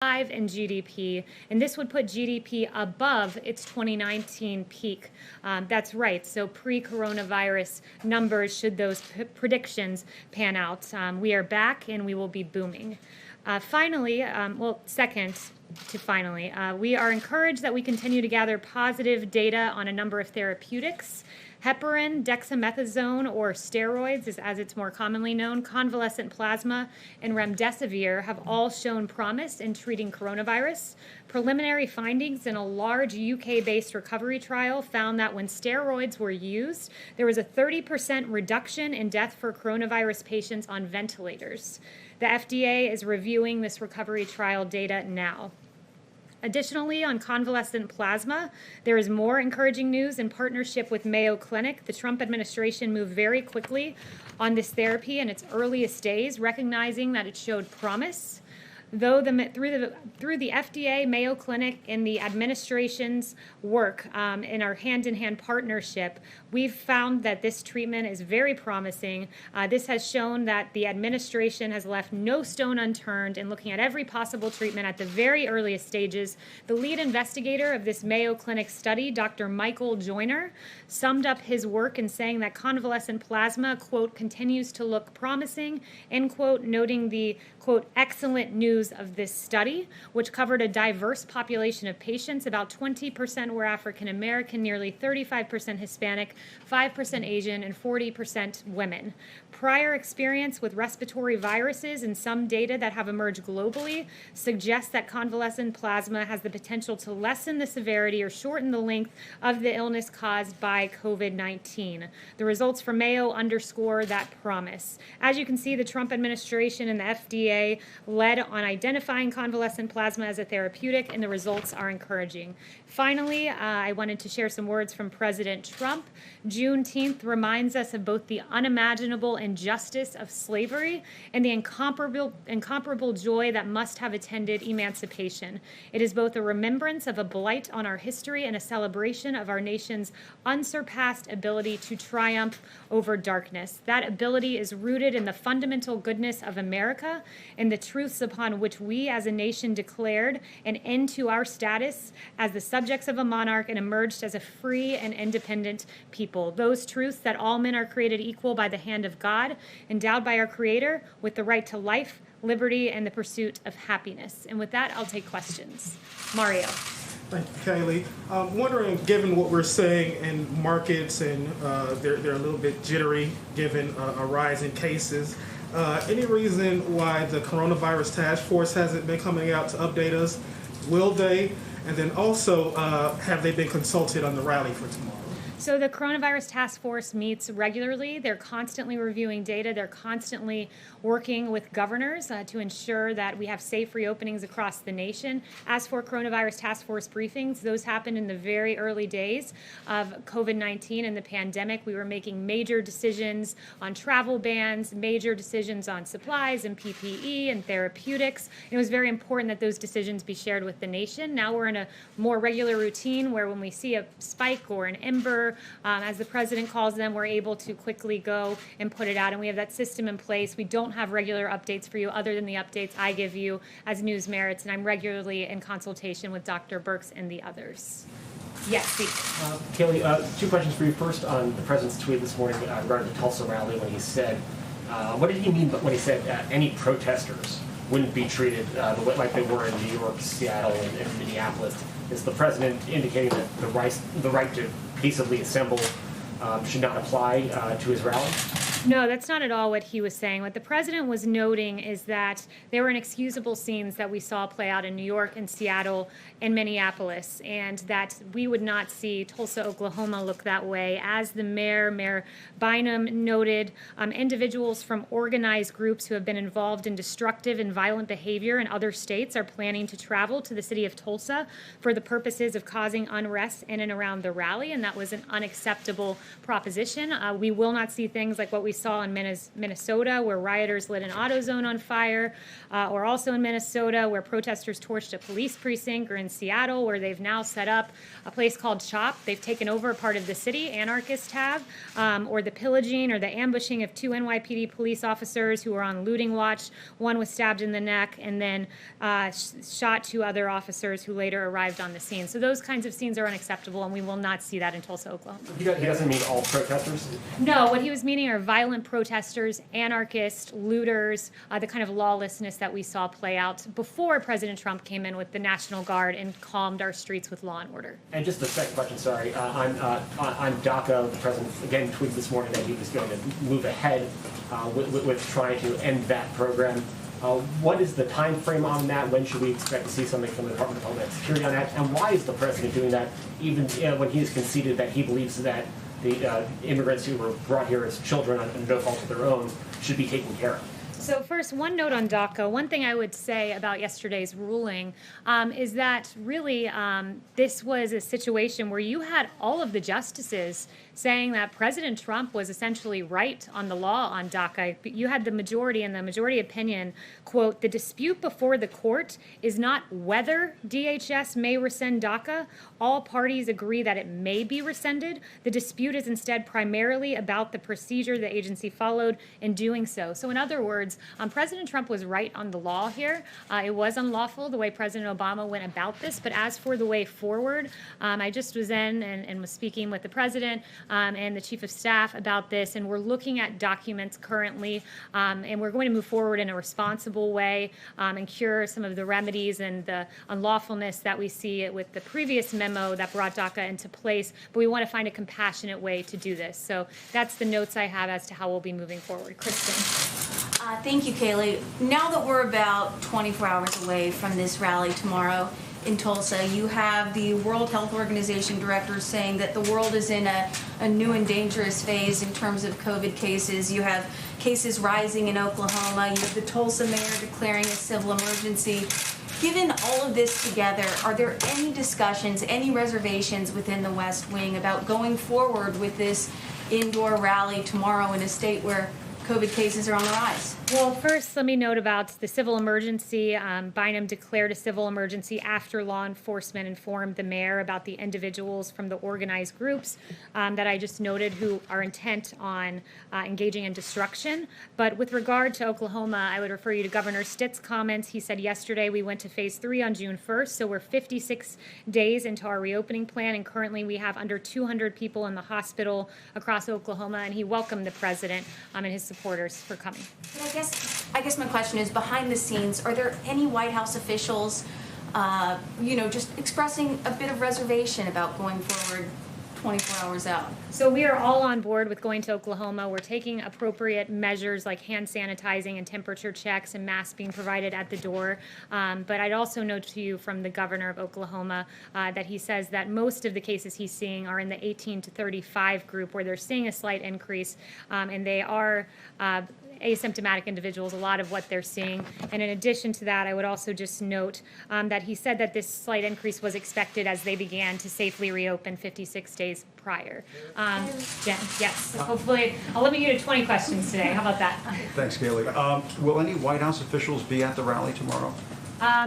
in GDP, and this would put GDP above its 2019 peak. That's right, so pre-coronavirus numbers, should those predictions pan out. We are back and we will be booming. Finally, we are encouraged that we continue to gather positive data on a number of therapeutics. Heparin, dexamethasone, or steroids, as it's more commonly known, convalescent plasma, and remdesivir have all shown promise in treating coronavirus. Preliminary findings in a large UK-based recovery trial found that when steroids were used, there was a 30% reduction in death for coronavirus patients on ventilators. The FDA is reviewing this recovery trial data now. Additionally, on convalescent plasma, there is more encouraging news. In partnership with Mayo Clinic, the Trump administration moved very quickly on this therapy in its earliest days, recognizing that it showed promise. Though through the FDA, Mayo Clinic, and the administration's work in our hand-in-hand partnership, we've found that this treatment is very promising. This has shown that the administration has left no stone unturned in looking at every possible treatment at the very earliest stages. The lead investigator of this Mayo Clinic study, Dr. Michael Joyner, summed up his work in saying that convalescent plasma, quote, continues to look promising, end quote, noting the, quote, excellent news of this study, which covered a diverse population of patients. About 20% were African American, nearly 35% Hispanic, 5% Asian, and 40% women. Prior experience with respiratory viruses and some data that have emerged globally suggests that convalescent plasma has the potential to lessen the severity or shorten the length of the illness caused by COVID-19. The results from Mayo underscore that promise. As you can see, the Trump administration and the FDA led on identifying convalescent plasma as a therapeutic, and the results are encouraging. Finally, I wanted to share some words from President Trump. Juneteenth reminds us of both the unimaginable injustice of slavery and the incomparable joy that must have attended emancipation. It is both a remembrance of a blight on our history and a celebration of our nation's unsurpassed ability to triumph over darkness. That ability is rooted in the fundamental goodness of America and the truths upon which we as a nation declared an end to our status as the subjects of a monarch and emerged as a free and independent people. Those truths that all men are created equal by the hand of God, endowed by our Creator with the right to life, liberty, and the pursuit of happiness. And with that, I'll take questions. Mario. Thank you, Kayleigh. I'm wondering, given what we're seeing in markets and they're a little bit jittery given a rise in cases, any reason why the coronavirus task force hasn't been coming out to update us? Will they? And then also, have they been consulted on the rally for tomorrow? So the coronavirus task force meets regularly. They're constantly reviewing data. They're constantly working with governors to ensure that we have safe reopenings across the nation. As for coronavirus task force briefings, those happened in the very early days of COVID-19 and the pandemic. We were making major decisions on travel bans, major decisions on supplies and PPE and therapeutics. It was very important that those decisions be shared with the nation. Now we're in a more regular routine where when we see a spike or an ember, as the president calls them, we're able to quickly go and put it out, and we have that system in place. We don't have regular updates for you other than the updates I give you as news merits, and I'm regularly in consultation with Dr. Birx and the others. Yes, Steve. Kayleigh, two questions for you. First, on the president's tweet this morning regarding the Tulsa rally, when he said, what did he mean when he said any protesters wouldn't be treated like they were in New York, Seattle, and Minneapolis? Is the president indicating that the right to peaceably assemble should not apply to his rally? No, that's not at all what he was saying. What the president was noting is that there were inexcusable scenes that we saw play out in New York and Seattle and Minneapolis, and that we would not see Tulsa, Oklahoma look that way. As the Mayor Bynum noted, individuals from organized groups who have been involved in destructive and violent behavior in other states are planning to travel to the city of Tulsa for the purposes of causing unrest in and around the rally, and that was an unacceptable proposition. We will not see things like what we saw in Minnesota, where rioters lit an AutoZone on fire, or also in Minnesota, where protesters torched a police precinct, or in Seattle, where they've now set up a place called CHOP. They've taken over a part of the city, anarchists have, or the pillaging or the ambushing of 2 NYPD police officers who were on looting watch. One was stabbed in the neck and then shot 2 other officers who later arrived on the scene. So those kinds of scenes are unacceptable, and we will not see that in Tulsa, Oklahoma. He doesn't mean all protesters? No, what he was meaning are violent protesters, anarchists, looters, the kind of lawlessness that we saw play out before President Trump came in with the National Guard and calmed our streets with law and order. And just a second question, sorry. On DACA, the president again tweeted this morning that he was going to move ahead with trying to end that program. What is the time frame on that? When should we expect to see something from the Department of Homeland Security on that? And why is the president doing that, even when he has conceded that he believes that the immigrants who were brought here as children on no fault of their own should be taken care of? So first, one note on DACA. One thing I would say about yesterday's ruling is that really this was a situation where you had all of the justices saying that President Trump was essentially right on the law on DACA. You had the majority, and the majority opinion, quote, "The dispute before the court is not whether DHS may rescind DACA. All parties agree that it may be rescinded. The dispute is instead primarily about the procedure the agency followed in doing so." So in other words, President Trump was right on the law here. It was unlawful the way President Obama went about this, but as for the way forward, I just was in and was speaking with the president and the chief of staff about this, and we're looking at documents currently, and we're going to move forward in a responsible way and cure some of the remedies and the unlawfulness that we see with the previous memo that brought DACA into place, but we want to find a compassionate way to do this. So that's the notes I have as to how we'll be moving forward. Kristen. Thank you, Kayleigh. Now that we're about 24 hours away from this rally tomorrow in Tulsa, you have the World Health Organization director saying that the world is in a new and dangerous phase in terms of COVID cases. You have cases rising in Oklahoma. You have the Tulsa mayor declaring a civil emergency. Given all of this together, are there any discussions, any reservations within the West Wing about going forward with this indoor rally tomorrow in a state where COVID cases are on the rise? Well, first, let me note about the civil emergency. Bynum declared a civil emergency after law enforcement informed the mayor about the individuals from the organized groups that I just noted who are intent on engaging in destruction. But with regard to Oklahoma, I would refer you to Governor Stitt's comments. He said yesterday we went to phase 3 on June 1st, so we're 56 days into our reopening plan, and currently we have under 200 people in the hospital across Oklahoma, and he welcomed the president and his supporters for coming. But I guess my question is, behind the scenes, are there any White House officials, just expressing a bit of reservation about going forward 24 hours out? So we are all on board with going to Oklahoma. We're taking appropriate measures like hand sanitizing and temperature checks and masks being provided at the door. But I'd also note to you from the governor of Oklahoma that he says that most of the cases he's seeing are in the 18 to 35 group, where they're seeing a slight increase, and they are asymptomatic individuals, a lot of what they're seeing. And in addition to that, I would also just note that he said that this slight increase was expected as they began to safely reopen 56 days prior. Jen, yes. Hopefully, I'll limit you to 20 questions today. How about that? Thanks, Kayleigh. Will any White House officials be at the rally tomorrow?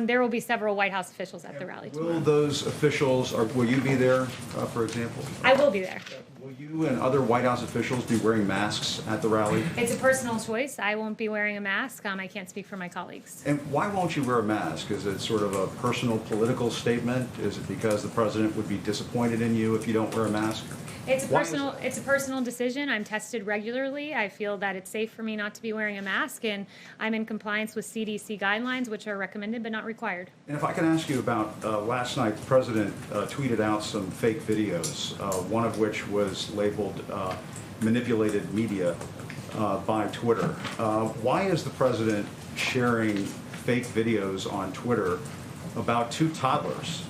There will be several White House officials at the rally tomorrow. Will those officials, or will you be there, for example? I will be there. Will you and other White House officials be wearing masks at the rally? It's a personal choice. I won't be wearing a mask. I can't speak for my colleagues. And why won't you wear a mask? Is it sort of a personal political statement? Is it because the president would be disappointed in you if you don't wear a mask? It's a personal decision. I'm tested regularly. I feel that it's safe for me not to be wearing a mask, and I'm in compliance with CDC guidelines, which are recommended but not required. And if I can ask you about last night, the president tweeted out some fake videos, one of which was labeled manipulated media by Twitter. Why is the president sharing fake videos on Twitter about 2 toddlers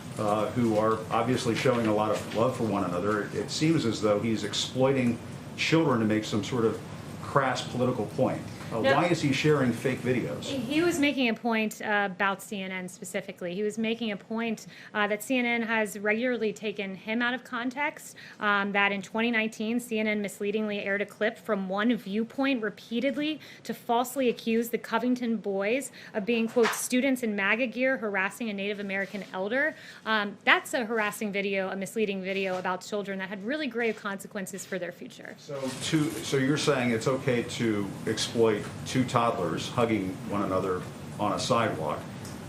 who are obviously showing a lot of love for one another? It seems as though he's exploiting children to make some sort of crass political point. Why is he sharing fake videos? He was making a point about CNN specifically. He was making a point that CNN has regularly taken him out of context, that in 2019, CNN misleadingly aired a clip from one viewpoint repeatedly to falsely accuse the Covington boys of being, quote, students in MAGA gear harassing a Native American elder. That's a harassing video, a misleading video about children that had really grave consequences for their future. So you're saying it's okay to exploit two toddlers hugging one another on a sidewalk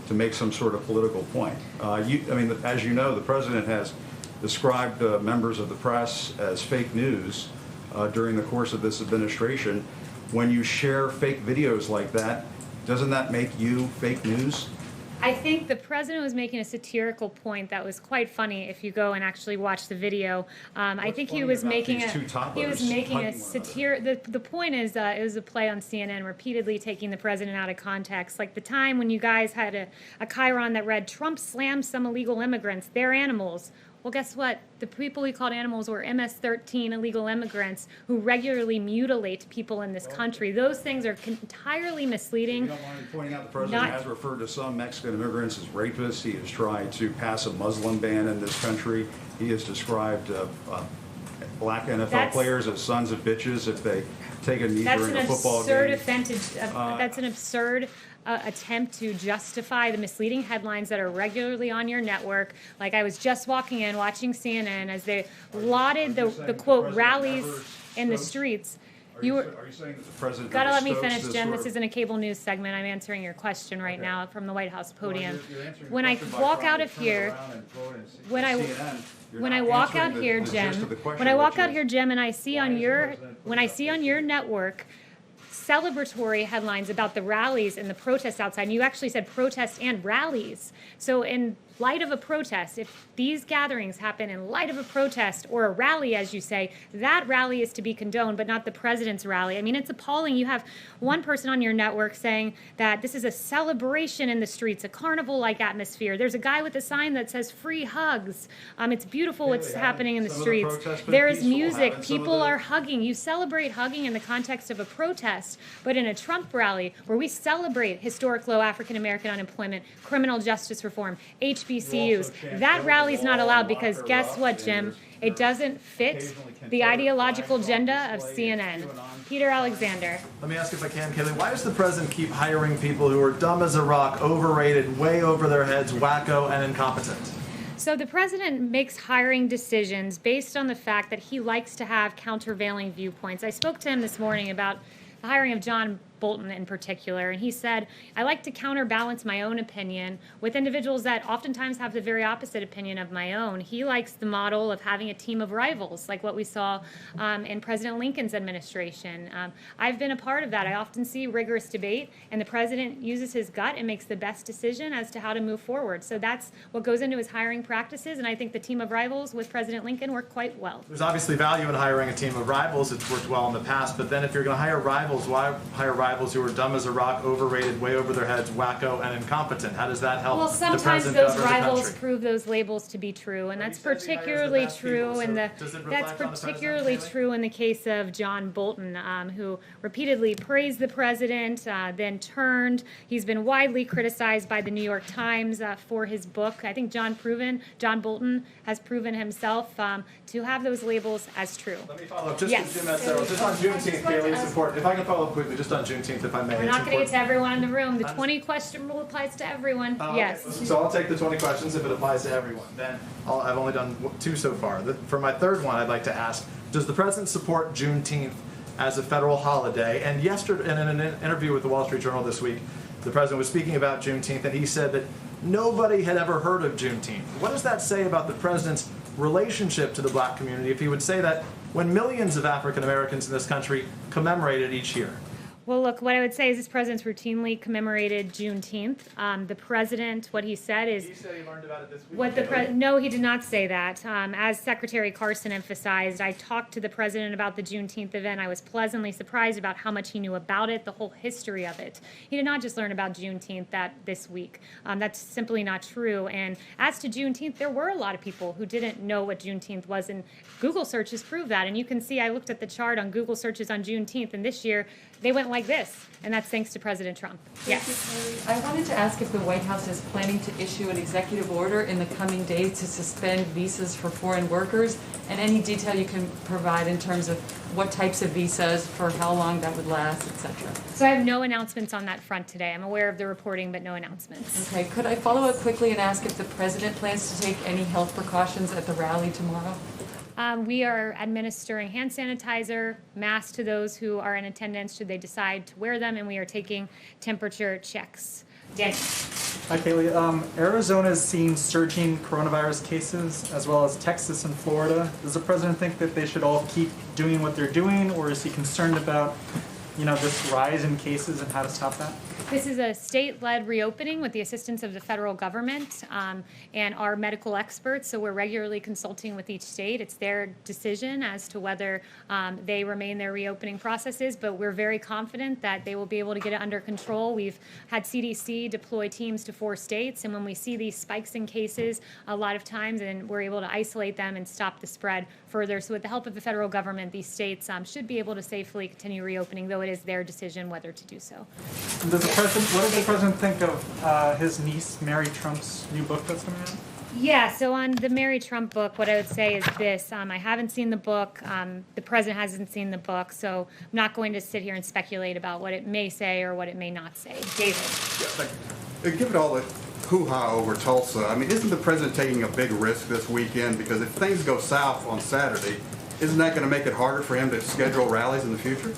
to make some sort of political point? As you know, the president has described members of the press as fake news during the course of this administration. When you share fake videos like that, doesn't that make you fake news? I think the president was making a satirical point that was quite funny if you go and actually watch the video. I think he was making a satire. The point is it was a play on CNN repeatedly taking the president out of context. Like the time when you guys had a chyron that read, "Trump slammed some illegal immigrants, they're animals." Well, guess what? The people he called animals were MS-13 illegal immigrants who regularly mutilate people in this country. Those things are entirely misleading. You don't mind pointing out the president has referred to some Mexican immigrants as rapists. He has tried to pass a Muslim ban in this country. He has described black NFL players as sons of bitches if they take a knee during a football game. That's an absurd attempt to justify the misleading headlines that are regularly on your network. Like I was just walking in, watching CNN as they lauded the quote rallies in the streets. Are you saying that the president gotta let me stokes finish, this Jim. sort This of- isn't a cable news segment. I'm answering your question right now from the White House podium. You're answering the When I question by walk trying out to of turn here, around and throw it in when I CNN. You're when I not walk answering out here, the Jim, gist of the question, when I walk which out is, here, Jim, and I see why on is the your president when I putting see out on fake your news? network celebratory headlines about the rallies and the protests outside, and you actually said protests and rallies. So in light of a protest, if these gatherings happen in light of a protest or a rally, as you say, that rally is to be condoned, but not the president's rally. I mean, it's appalling. You have one person on your network saying that this is a celebration in the streets, a carnival-like atmosphere. There's a guy with a sign that says free hugs. It's beautiful what's happening in the streets. There is music. People are hugging. You celebrate hugging in the context of a protest, but in a Trump rally where we celebrate historic low African-American unemployment, criminal justice reform, HBCUs, that rally's not allowed because guess what, Jim? It doesn't fit the ideological agenda of CNN. Peter Alexander. Let me ask if I can, Kayleigh, why does the president keep hiring people who are dumb as a rock, overrated, way over their heads, wacko, and incompetent? So the president makes hiring decisions based on the fact that he likes to have countervailing viewpoints. I spoke to him this morning about the hiring of John Bolton in particular, and he said, I like to counterbalance my own opinion with individuals that oftentimes have the very opposite opinion of my own. He likes the model of having a team of rivals, like what we saw in President Lincoln's administration. I've been a part of that. I often see rigorous debate, and the president uses his gut and makes the best decision as to how to move forward. So that's what goes into his hiring practices, and I think the team of rivals with President Lincoln worked quite well. There's obviously value in hiring a team of rivals. It's worked well in the past, but then if you're going to hire rivals, why hire rivals who are dumb as a rock, overrated, way over their heads, wacko, and incompetent? How does that help Well, the sometimes president those govern the rivals country? prove those labels to be true, and that's he says he hires the particularly best true people, in so the does it reflect that's on the president, particularly Kayleigh? true in the case of John Bolton, who repeatedly praised the president, then turned. He's been widely criticized by the New York Times for his book. I think John Bolton has proven himself to have those labels as true. Let me follow up just Yes. to Jim Metzger. Just on Juneteenth, Kayleigh, it's important. If I can follow up quickly, just on Juneteenth, if I may. We're it's not going to get to important. everyone in the room. The 20-question rule applies to everyone. Okay. Yes. So I'll take the 20 questions if it applies to everyone. Then I've only done 2 so far. For my third one, I'd like to ask, does the president support Juneteenth as a federal holiday? And yesterday, in an interview with the Wall Street Journal this week, the president was speaking about Juneteenth, and he said that nobody had ever heard of Juneteenth. What does that say about the president's relationship to the black community if he would say that when millions of African Americans in this country commemorate it each year? Well, look, what I would say is this president's routinely commemorated Juneteenth. The president, what he said is... He said he learned about it this week. No, he did not say that. As Secretary Carson emphasized, I talked to the president about the Juneteenth event. I was pleasantly surprised about how much he knew about it, the whole history of it. He did not just learn about Juneteenth this week. That's simply not true. And as to Juneteenth, there were a lot of people who didn't know what Juneteenth was, and Google searches prove that. And you can see, I looked at the chart on Google searches on Juneteenth, and this year they went like this, and that's thanks to President Trump. Yes. I wanted to ask if the White House is planning to issue an executive order in the coming days to suspend visas for foreign workers, and any detail you can provide in terms of what types of visas, for how long that would last, etc. So I have no announcements on that front today. I'm aware of the reporting, but no announcements. Okay, could I follow up quickly and ask if the president plans to take any health precautions at the rally tomorrow? We are administering hand sanitizer, masks to those who are in attendance should they decide to wear them, and we are taking temperature checks. Daniel. Hi, Kayleigh. Arizona's seen surging coronavirus cases, as well as Texas and Florida. Does the president think that they should all keep doing what they're doing, or is he concerned about, this rise in cases and how to stop that? This is a state-led reopening with the assistance of the federal government and our medical experts, so we're regularly consulting with each state. It's their decision as to whether they remain their reopening processes, but we're very confident that they will be able to get it under control. We've had CDC deploy teams to 4 states, and when we see these spikes in cases, a lot of times, and we're able to isolate them and stop the spread further. So with the help of the federal government, these states should be able to safely continue reopening, though it is their decision whether to do so. What does the president think of his niece, Mary Trump's new book that's coming out? Yeah, so on the Mary Trump book, what I would say is this. I haven't seen the book. The president hasn't seen the book, so I'm not going to sit here and speculate about what it may say or what it may not say. David. Yeah, given all the hoo-ha over Tulsa, isn't the president taking a big risk this weekend? Because if things go south on Saturday, isn't that going to make it harder for him to schedule rallies in the future?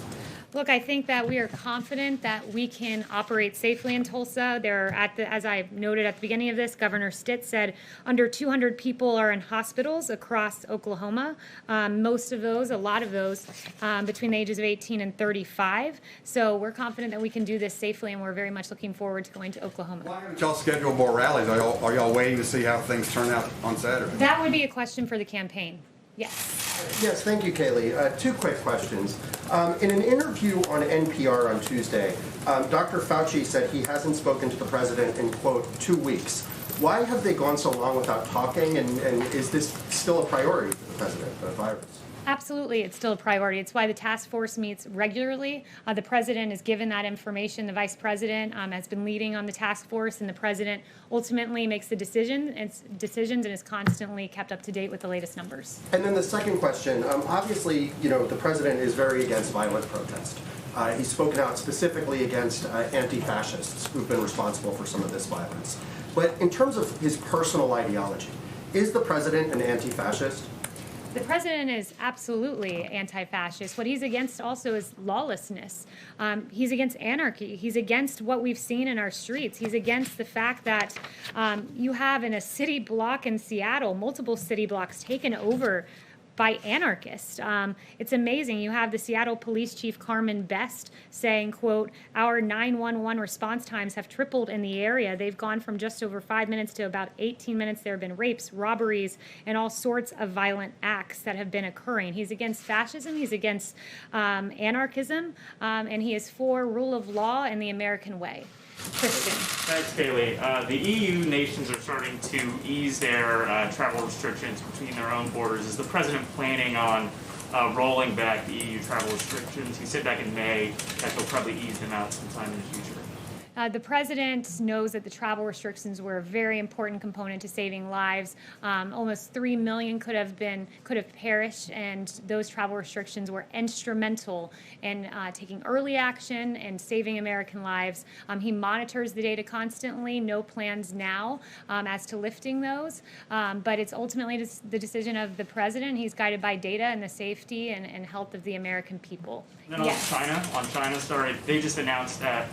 Look, I think that we are confident that we can operate safely in Tulsa. As I noted at the beginning of this, Governor Stitt said under 200 people are in hospitals across Oklahoma. Most of those, a lot of those, between the ages of 18 and 35. So we're confident that we can do this safely, and we're very much looking forward to going to Oklahoma. Why haven't y'all scheduled more rallies? Are y'all waiting to see how things turn out on Saturday? That would be a question for the campaign. Yes. Yes, thank you, Kayleigh. 2 quick questions. In an interview on NPR on Tuesday, Dr. Fauci said he hasn't spoken to the president in, quote, 2 weeks. Why have they gone so long without talking, and is this still a priority for the president, the virus? Absolutely, it's still a priority. It's why the task force meets regularly. The president is given that information. The vice president has been leading on the task force, and the president ultimately makes the decisions and is constantly kept up to date with the latest numbers. And then the second question, obviously, the president is very against violent protest. He's spoken out specifically against anti-fascists who've been responsible for some of this violence. But in terms of his personal ideology, is the president an anti-fascist? The president is absolutely anti-fascist. What he's against also is lawlessness. He's against anarchy. He's against what we've seen in our streets. He's against the fact that you have in a city block in Seattle, multiple city blocks taken over by anarchists. It's amazing. You have the Seattle Police Chief Carmen Best saying, quote, our 911 response times have tripled in the area. They've gone from just over 5 minutes to about 18 minutes. There have been rapes, robberies, and all sorts of violent acts that have been occurring. He's against fascism. He's against anarchism. And he is for rule of law and the American way. Christian. Thanks, Kayleigh. The EU nations are starting to ease their travel restrictions between their own borders. Is the president planning on rolling back the EU travel restrictions? He said back in May that he'll probably ease them out sometime in the future. The president knows that the travel restrictions were a very important component to saving lives. Almost 3 million could have perished, and those travel restrictions were instrumental in taking early action and saving American lives. He monitors the data constantly. No plans now as to lifting those, but it's ultimately the decision of the president. He's guided by data and the safety and health of the American people. And then yes. on China, they just announced that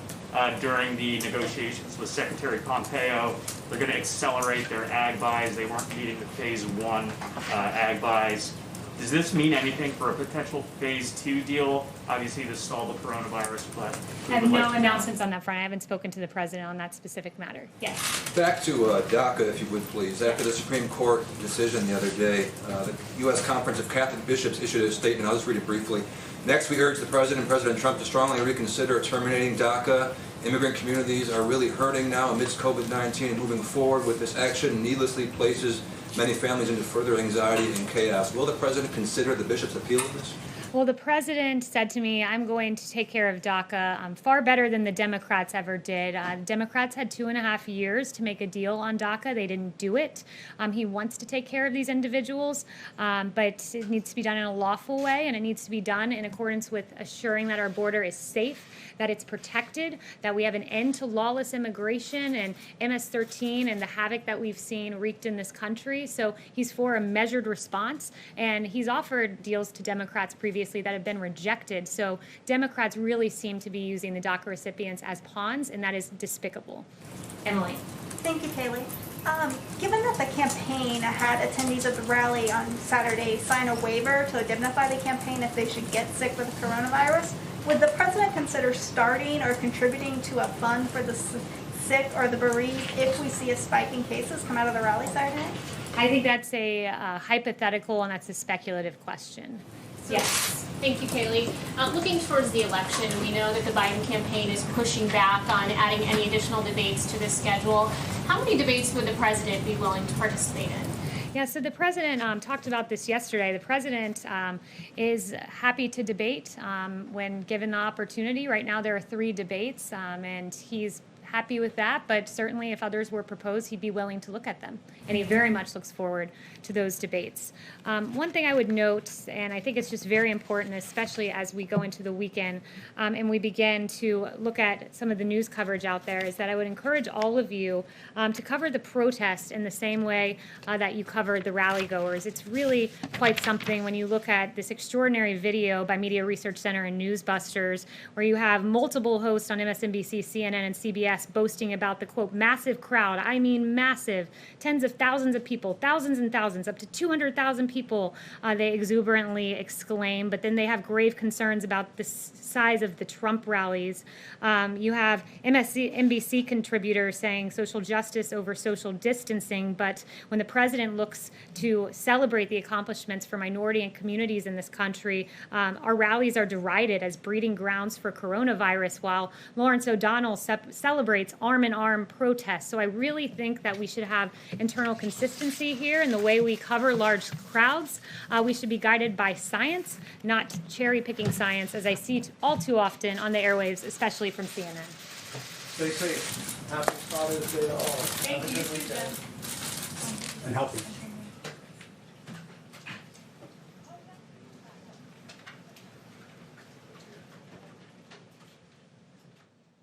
during the negotiations with Secretary Pompeo, they're going to accelerate their ag buys. They weren't meeting the phase 1 ag buys. Does this mean anything for a potential phase 2 deal? Obviously, this stalled the coronavirus, but I have no announcements on that front. I haven't spoken to the president on that specific matter. Yes. Back to DACA, if you would, please. After the Supreme Court decision the other day, the U.S. Conference of Catholic Bishops issued a statement. I'll just read it briefly. Next, we urge the President and President Trump to strongly reconsider terminating DACA. Immigrant communities are really hurting now amidst COVID-19, and moving forward with this action needlessly places many families into further anxiety and chaos. Will the President consider the bishop's appeal of this? Well, the president said to me, I'm going to take care of DACA far better than the Democrats ever did. Democrats had 2.5 years to make a deal on DACA. They didn't do it. He wants to take care of these individuals, but it needs to be done in a lawful way, and it needs to be done in accordance with assuring that our border is safe, that it's protected, that we have an end to lawless immigration and MS-13 and the havoc that we've seen wreaked in this country. So he's for a measured response, and he's offered deals to Democrats previously that have been rejected. So Democrats really seem to be using the DACA recipients as pawns, and that is despicable. Emily. Thank you, Kayleigh. Given that the campaign had attendees at the rally on Saturday sign a waiver to indemnify the campaign if they should get sick with the coronavirus, would the president consider starting or contributing to a fund for the sick or the bereaved if we see a spike in cases come out of the rally Saturday night? I think that's a hypothetical, and that's a speculative question. Yes. Thank you, Kayleigh. Looking towards the election, we know that the Biden campaign is pushing back on adding any additional debates to the schedule. How many debates would the president be willing to participate in? Yeah, so the president talked about this yesterday. The president is happy to debate when given the opportunity. Right now there are 3 debates, and he's happy with that, but certainly if others were proposed, he'd be willing to look at them. And he very much looks forward to those debates. One thing I would note, and I think it's just very important, especially as we go into the weekend and we begin to look at some of the news coverage out there, is that I would encourage all of you to cover the protest in the same way that you covered the rally goers. It's really quite something when you look at this extraordinary video by Media Research Center and Newsbusters, where you have multiple hosts on MSNBC, CNN, and CBS boasting about the, quote, massive crowd. I mean massive. Tens of thousands of people, thousands and thousands, up to 200,000 people, they exuberantly exclaim. But then they have grave concerns about the size of the Trump rallies. You have MSNBC contributors saying social justice over social distancing. But when the president looks to celebrate the accomplishments for minority and communities in this country, our rallies are derided as breeding grounds for coronavirus, while Lawrence O'Donnell celebrates arm-in-arm protests. So I really think that we should have internal consistency here in the way we cover large crowds. We should be guided by science, not cherry-picking science, as I see all too often on the airwaves, especially from CNN. Stay safe. Happy Father's Day to all. Thank you. And healthy.